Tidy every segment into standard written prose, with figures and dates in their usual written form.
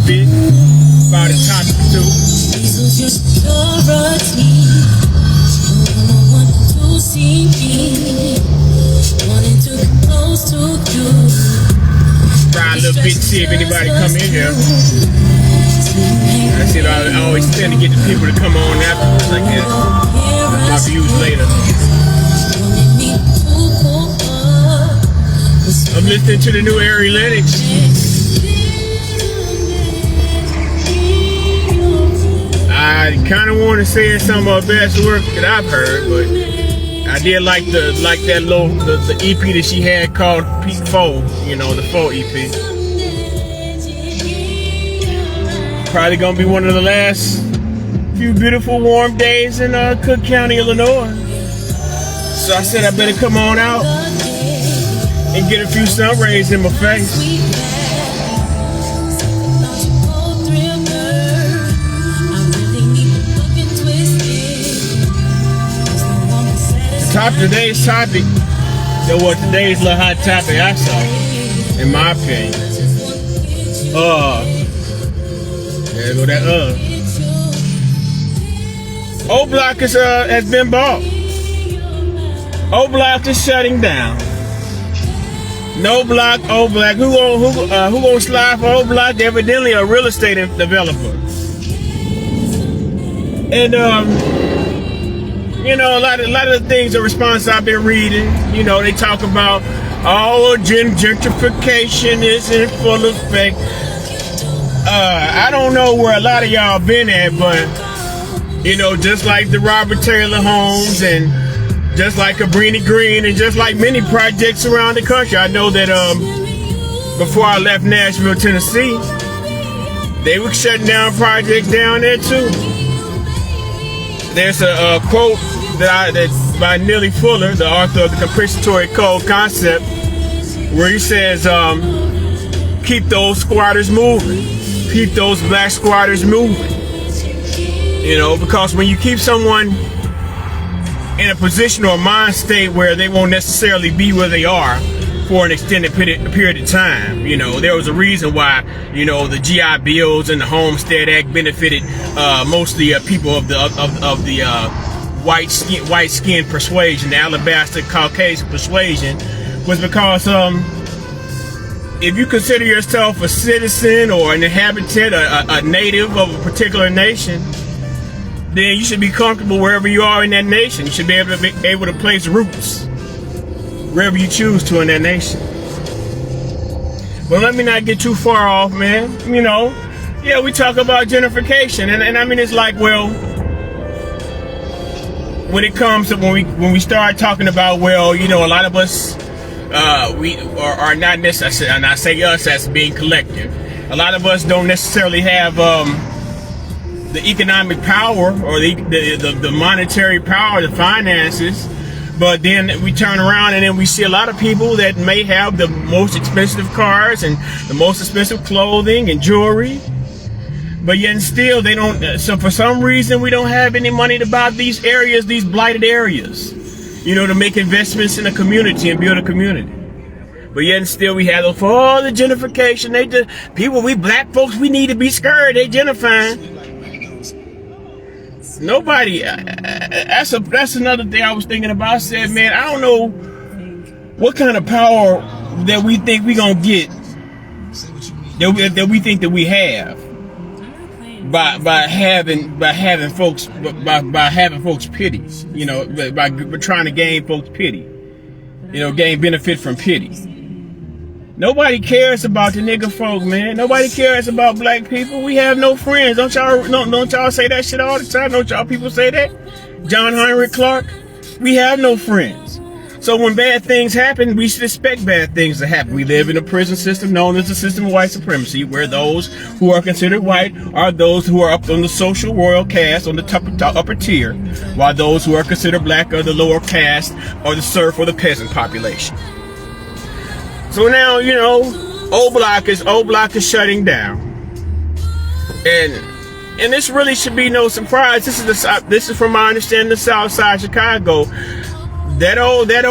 bit about the topic too. Try a little bit to see if anybody come in here. I said I always tend to get the people to come on afterwards, I guess. My views later. I'm listening to the new Aerolytics. I kind of want to say it's some of her best work that I've heard, but I did like the EP that she had called Peak 4, you know, the 4 EP. Probably gonna be one of the last few beautiful warm days in Cook County, Illinois. So I said I better come on out and get a few sun rays in my face. Today's topic, today's little hot topic I saw, in my opinion. There go that O Block has been bought. O Block is shutting down. No Block, O Block. Who gonna slide for O Block? Evidently a real estate developer. And you know, a lot of the things, the response I've been reading, you know, they talk about, oh, gentrification is in full effect. I don't know where a lot of y'all been at, but, you know, just like the Robert Taylor homes and just like Cabrini Green and just like many projects around the country, I know that before I left Nashville, Tennessee, they were shutting down projects down there too. There's a quote that by Neely Fuller, the author of the Compensatory Code Concept, where he says, keep those squatters moving. Keep those black squatters moving. You know, because when you keep someone in a position or a mind state where they won't necessarily be where they are for an extended period of time, you know, there was a reason why, you know, the GI Bills and the Homestead Act benefited mostly people of the white skin persuasion, the alabaster Caucasian persuasion, was because if you consider yourself a citizen or an inhabitant, a native of a particular nation, then you should be comfortable wherever you are in that nation. You should be able to place roots wherever you choose to in that nation. But let me not get too far off, man. You know, yeah, we talk about gentrification, and I mean, it's like, well, when it comes to when we start talking about, well, you know, a lot of us we are not necessarily, and I say us as being collective, a lot of us don't necessarily have the economic power or the monetary power, the finances, but then we turn around and then we see a lot of people that may have the most expensive cars and the most expensive clothing and jewelry, but yet still they don't, so for some reason we don't have any money to buy these areas, these blighted areas, you know, to make investments in a community and build a community. But yet still we have the gentrification. We black folks, we need to be scared. They gentrifying. Nobody, that's another thing I was thinking about. I said, man, I don't know what kind of power that we think we gonna get, that we think that we have by having folks pity, you know, by trying to gain folks pity, you know, gain benefit from pity. Nobody cares about the nigga folk, man. Nobody cares about black people. We have no friends. Don't y'all say that shit all the time? Don't y'all people say that? John Henry Clark, we have no friends. So when bad things happen, we should expect bad things to happen. We live in a prison system known as the system of white supremacy, where those who are considered white are those who are up on the social royal caste, on the upper tier, while those who are considered black are the lower caste, or the serf or the peasant population. So now, you know, O Block is shutting down, and this really should be no surprise. This is from my understanding, the South Side Chicago. that old you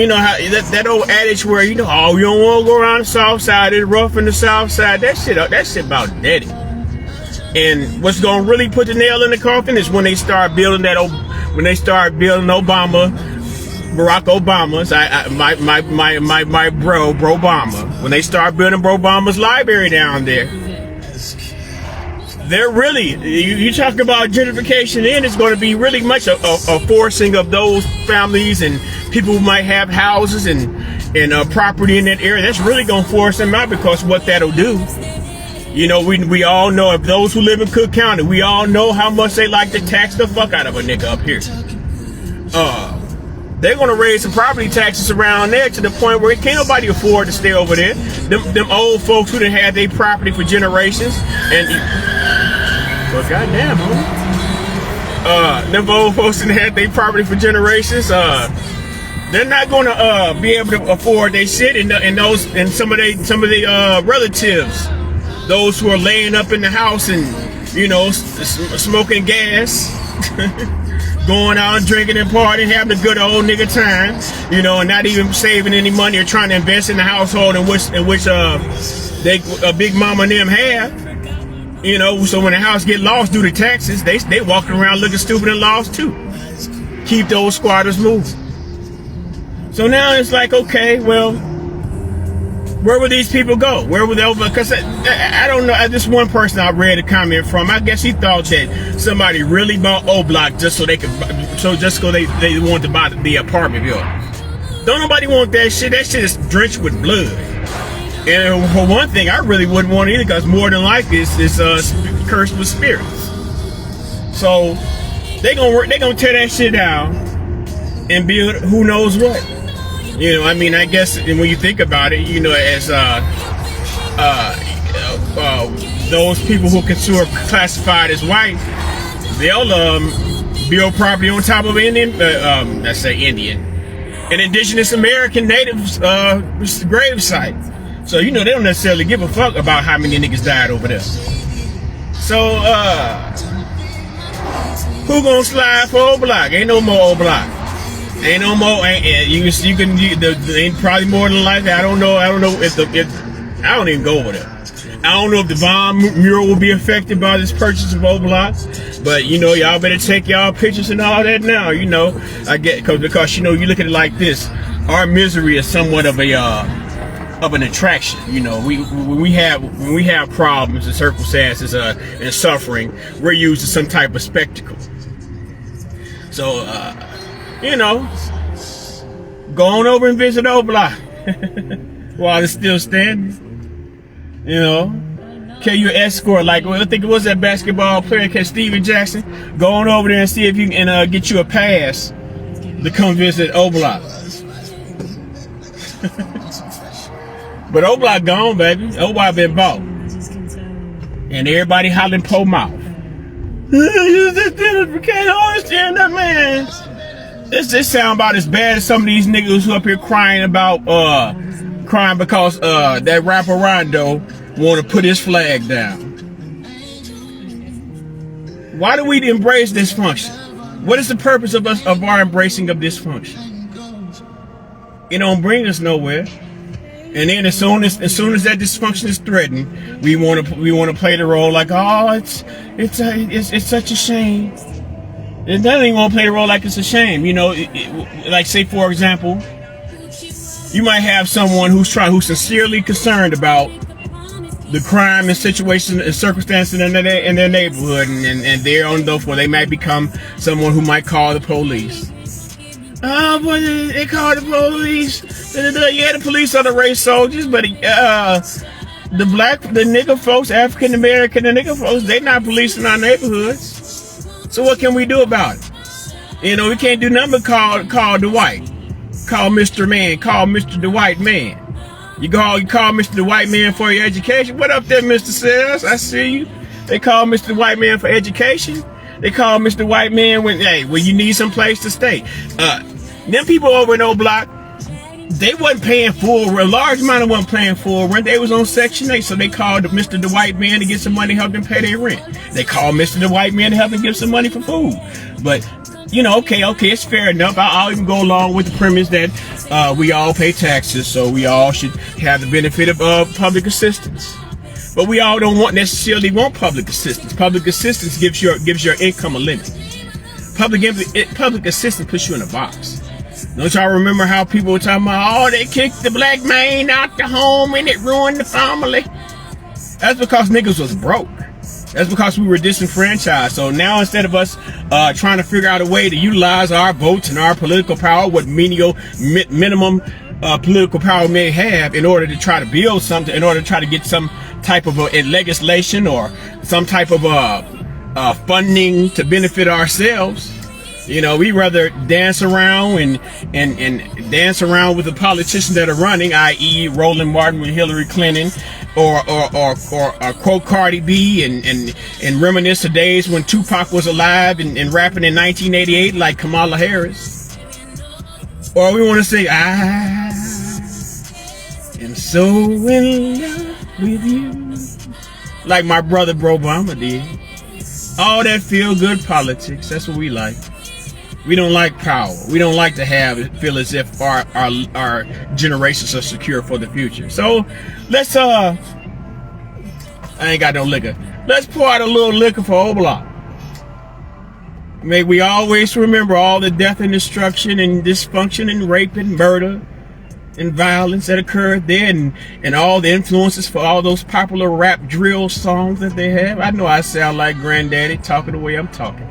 know how that old adage where, you know, oh, you don't want to go around the south side, it's rough in the south side. That shit about dead. And what's gonna really put the nail in the coffin is when they start building Obama, Barack Obama's, my bro Obama. When they start building Bro Obama's library down there, they're really, you talk about gentrification, then it's going to be really much a forcing of those families and people who might have houses and property in that area. That's really going to force them out, because what that'll do, you know, we all know, if those who live in Cook County, we all know how much they like to tax the fuck out of a nigga up here. They're going to raise some property taxes around there to the point where can't nobody afford to stay over there. Them old folks who done had their property for generations, and well, goddamn, homie. Them old folks who done had their property for generations. They're not going to be able to afford their shit, and some of the relatives, those who are laying up in the house and, you know, smoking gas. Going out and drinking and partying, having a good old nigga time, you know, and not even saving any money or trying to invest in the household in which Big Mama and them have, you know. So when the house get lost due to taxes, they walking around looking stupid and lost too. Keep those squatters moving. So now it's like, okay, well, where would these people go? Where would they over? Because I don't know. This one person I read a comment from, I guess he thought that somebody really bought O-Block just so they wanted to buy the apartment building. Don't nobody want that shit. That shit is drenched with blood. And for one thing, I really wouldn't want it either, because more than likely it's cursed with spirits. So they gonna tear that shit down and build who knows what. You know, I mean, I guess when you think about it, you know, as those people who are classified as white, they'll build property on top of Indian, let's say Indian, an indigenous American natives grave site. So, you know, they don't necessarily give a fuck about how many niggas died over there. So, who gonna slide for O-Block? Ain't no more O-Block. Ain't no more. Ain't probably more than likely. I don't know if I don't even go over there. I don't know if the Von mural will be affected by this purchase of O-Block, but you know, y'all better take y'all pictures and all that now. You know, I get because you know, you look at it like this. Our misery is somewhat of an attraction. You know, when we have problems and circumstances and suffering, we're used as some type of spectacle. So. You know, go on over and visit O-Block while it's still standing. You know, can you escort, like, well, I think it was that basketball player, Steven Jackson. Go on over there and see if you can get you a pass to come visit O-Block. But O-Block gone, baby. O-Block been bought, and everybody hollering po mouth. Can't understand that, man. This sound about as bad as some of these niggas who up here crying because that rapper Rondo want to put his flag down. Why do we embrace dysfunction? What is the purpose of our embracing of dysfunction? It don't bring us nowhere. And then as soon as that dysfunction is threatened, we want to play the role like, oh, it's such a shame. And then they won't play the role like it's a shame. You know, like, say for example, you might have someone who's sincerely concerned about the crime and situation and circumstances in their neighborhood, and they're on the floor. They might become someone who might call the police. Oh, but they call the police. Yeah, the police are the race soldiers, but the nigger folks, African American, the nigger folks, they not policing our neighborhoods. So what can we do about it? You know, we can't do nothing but call the white. Call Mr. Man. Call Mr. the White Man. You call Mr. the White Man for your education. What up there, Mr. Sales? I see you. They call Mr. the White Man for education. They call Mr. White Man when you need some place to stay. Them people over in O-Block, they wasn't paying full, a large amount of them wasn't paying full rent. They was on Section 8, so they called Mr. the White Man to get some money to help them pay their rent. They called Mr. the White Man to help them get some money for food. But you know, okay, it's fair enough. I'll even go along with the premise that we all pay taxes, so we all should have the benefit of public assistance. But we all don't necessarily want public assistance. Public assistance gives your income a limit. Public assistance puts you in a box. Don't y'all remember how people were talking about, oh, they kicked the black man out the home and it ruined the family? That's because niggas was broke. That's because we were disenfranchised. So now instead of us trying to figure out a way to utilize our votes and our political power, what minimum political power may have, in order to try to build something, in order to try to get some type of legislation or some type of funding to benefit ourselves, you know, we rather dance around and dance around with the politicians that are running, i.e. Roland Martin with Hillary Clinton, or quote Cardi B and reminisce the days when Tupac was alive and rapping in 1988 like Kamala Harris. Or we want to say, I am so in love with you, like my brother Bro Obama did. All that feel-good politics, that's what we like. We don't like power. We don't like to feel as if our generations are secure for the future. So let's I ain't got no liquor. Let's pour out a little liquor for Oblock. May we always remember all the death and destruction and dysfunction and rape and murder and violence that occurred there, and all the influences for all those popular rap drill songs that they have. I know I sound like Granddaddy talking the way I'm talking.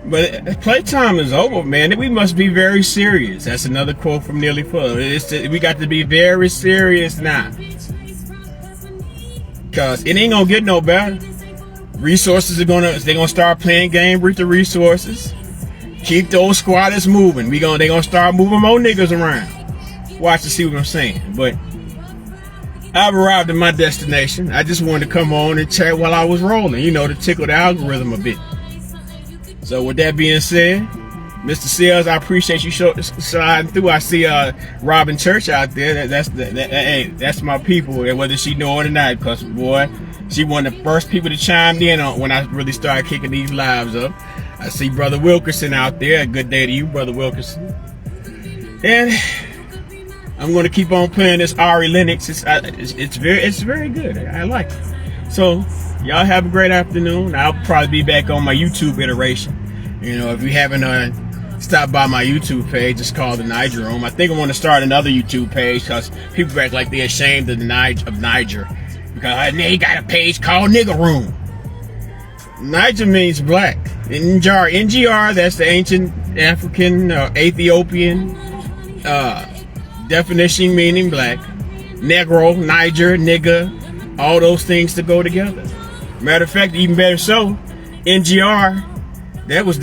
But playtime is over, man. We must be very serious. That's another quote from Nearly Full. We got to be very serious now. Because it ain't going to get no better. Resources they're gonna start playing game with the resources. Keep those squatters moving. They're gonna start moving more niggas around. Watch to see what I'm saying. But I've arrived at my destination. I just wanted to come on and chat while I was rolling, you know, to tickle the algorithm a bit. So with that being said, Mr. Sales, I appreciate you sliding through. I see Robin Church out there. Hey, that's my people, whether she know it or not. Because boy, she one of the first people to chime in on when I really started kicking these lives up. I see Brother Wilkerson out there. A good day to you, Brother Wilkerson. And I'm going to keep on playing this Ari Lennox. It's very good. I like it. So y'all have a great afternoon. I'll probably be back on my YouTube iteration. You know, if you haven't stopped by my YouTube page, it's called The Niger Room. I think I want to start another YouTube page because people act like they're ashamed of Niger. Because they got a page called Nigger Room. Niger means black. NGR, that's the ancient African Ethiopian definition meaning black. Negro, Niger, nigga, all those things to go together. Matter of fact, even better so, NGR, that was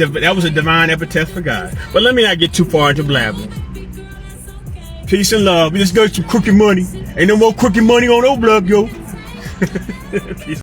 a divine epithet for God. But let me not get too far into blabbing. Peace and love. We just got some crooked money. Ain't no more crooked money on Oblock, yo. Peace.